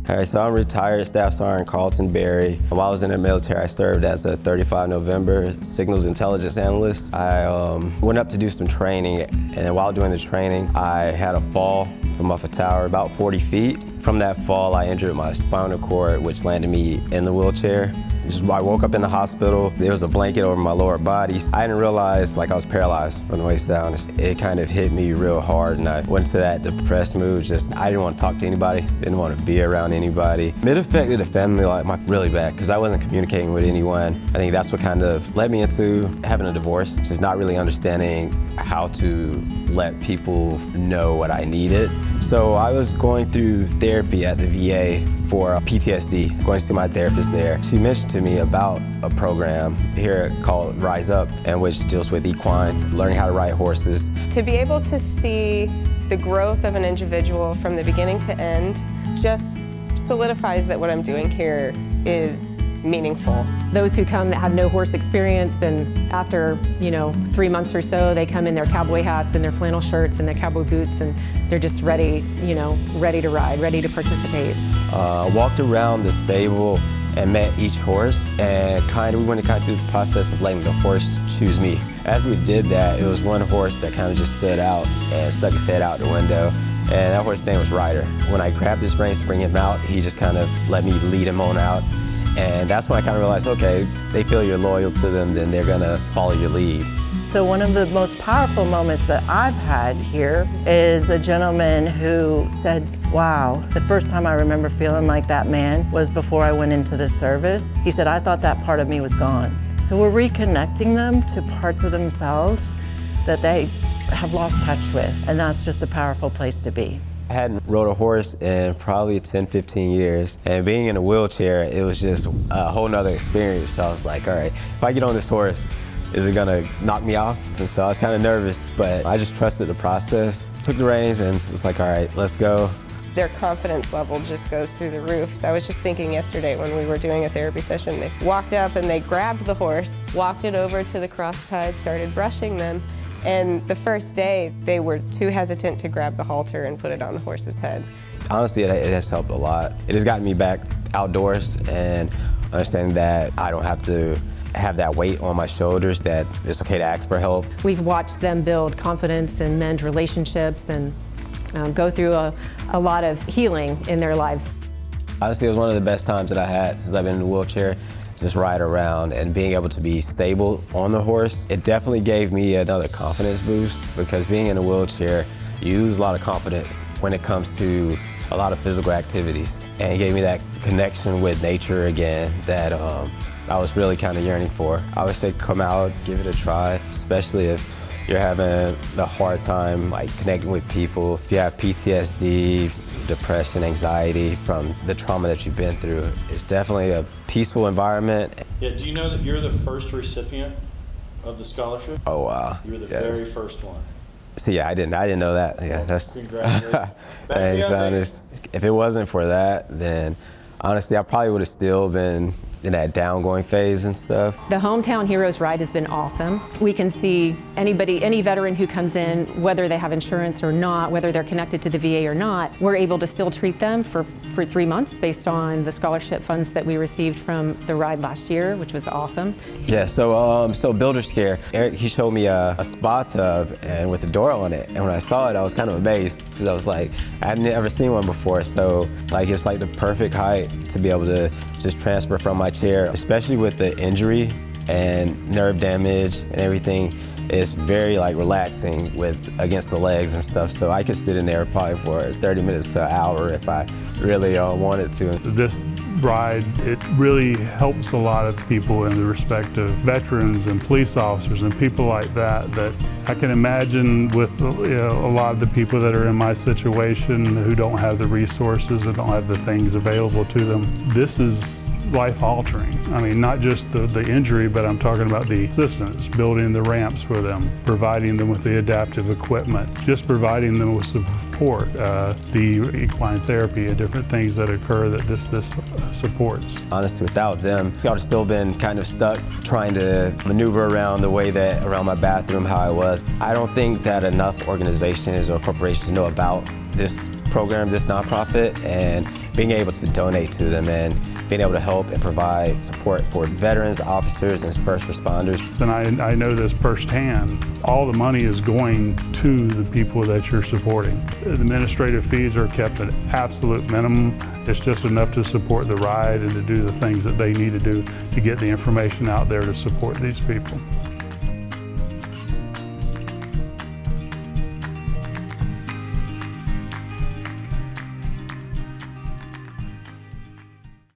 All right, so I'm retired Staff Sergeant Karlton Berry. While I was in the military, I served as a 35 November Signals Intelligence Analyst. I went up to do some training, and while doing the training, I had a fall from off a tower about 40 feet. From that fall, I injured my spinal cord, which landed me in the wheelchair. I woke up in the hospital. There was a blanket over my lower body. I didn't realize I was paralyzed from the waist down. It kind of hit me real hard, and I went to that depressed mood. I didn't want to talk to anybody, didn't want to be around anybody. It affected the family life really bad because I wasn't communicating with anyone. I think that's what kind of led me into having a divorce, just not really understanding how to let people know what I needed. So I was going through therapy at the VA for PTSD, going to see my therapist there. She mentioned to me about a program here called Rise Up, and which deals with equine, learning how to ride horses. To be able to see the growth of an individual from the beginning to end just solidifies that what I'm doing here is meaningful. Those who come that have no horse experience, and after 3 months or so, they come in their cowboy hats and their flannel shirts and their cowboy boots, and they're just ready, ready to ride, ready to participate. Walked around the stable and met each horse, and we went through the process of letting the horse choose me. As we did that, it was one horse that kind of just stood out and stuck his head out the window, and that horse's name was Ryder. When I grabbed his reins to bring him out, he just kind of let me lead him on out. And that's when I kind of realized, okay, they feel you're loyal to them, then they're gonna follow your lead. So one of the most powerful moments that I've had here is a gentleman who said, wow, the first time I remember feeling like that man was before I went into the service. He said, I thought that part of me was gone. So we're reconnecting them to parts of themselves that they have lost touch with, and that's just a powerful place to be. I hadn't rode a horse in probably 10, 15 years, and being in a wheelchair, it was just a whole nother experience. So I was like, all right, if I get on this horse, is it gonna knock me off? And so I was kind of nervous, but I just trusted the process, took the reins, and was like, all right, let's go. Their confidence level just goes through the roof. So I was just thinking yesterday when we were doing a therapy session, they walked up and they grabbed the horse, walked it over to the cross ties, started brushing them. And the first day, they were too hesitant to grab the halter and put it on the horse's head. Honestly, it has helped a lot. It has gotten me back outdoors and understanding that I don't have to have that weight on my shoulders, that it's okay to ask for help. We've watched them build confidence and mend relationships and go through a lot of healing in their lives. Honestly, it was one of the best times that I had since I've been in the wheelchair. Just ride around and being able to be stable on the horse. It definitely gave me another confidence boost, because being in a wheelchair, you lose a lot of confidence when it comes to a lot of physical activities. And it gave me that connection with nature again that I was really kind of yearning for. I would say come out, give it a try, especially if you're having a hard time connecting with people. If you have PTSD, depression, anxiety from the trauma that you've been through, it's definitely a peaceful environment. Yeah, do you know that you're the first recipient of the scholarship? Oh wow. You were the very first one. So yeah, I didn't know that. Yeah, that's congratulations. Thanks, if it wasn't for that, then honestly I probably would have still been in that down-going phase and stuff. The Hometown Heroes ride has been awesome. We can see any veteran who comes in, whether they have insurance or not, whether they're connected to the VA or not, we're able to still treat them for 3 months based on the scholarship funds that we received from the ride last year, which was awesome. Yeah, so Builder's Care, Eric, he showed me a spa tub and with a door on it, and when I saw it, I was kind of amazed, because I was like, I hadn't ever seen one before, so it's the perfect height to be able to just transfer from my chair, especially with the injury and nerve damage and everything. It's very relaxing against the legs and stuff, so I could sit in there probably for 30 minutes to an hour if I really wanted to. This ride, it really helps a lot of people in the respect of veterans and police officers and people like that I can imagine with a lot of the people that are in my situation who don't have the resources and don't have the things available to them. This is life-altering. I mean, not just the injury, but I'm talking about the assistance, building the ramps for them, providing them with the adaptive equipment, just providing them with support, the equine therapy and different things that occur that this supports. Honestly, without them, I would have still been kind of stuck trying to maneuver around around my bathroom how I was. I don't think that enough organizations or corporations know about this program, this nonprofit, and being able to donate to them and being able to help and provide support for veterans, officers, and first responders. And I know this firsthand. All the money is going to the people that you're supporting. The administrative fees are kept at absolute minimum. It's just enough to support the ride and to do the things that they need to do to get the information out there to support these people.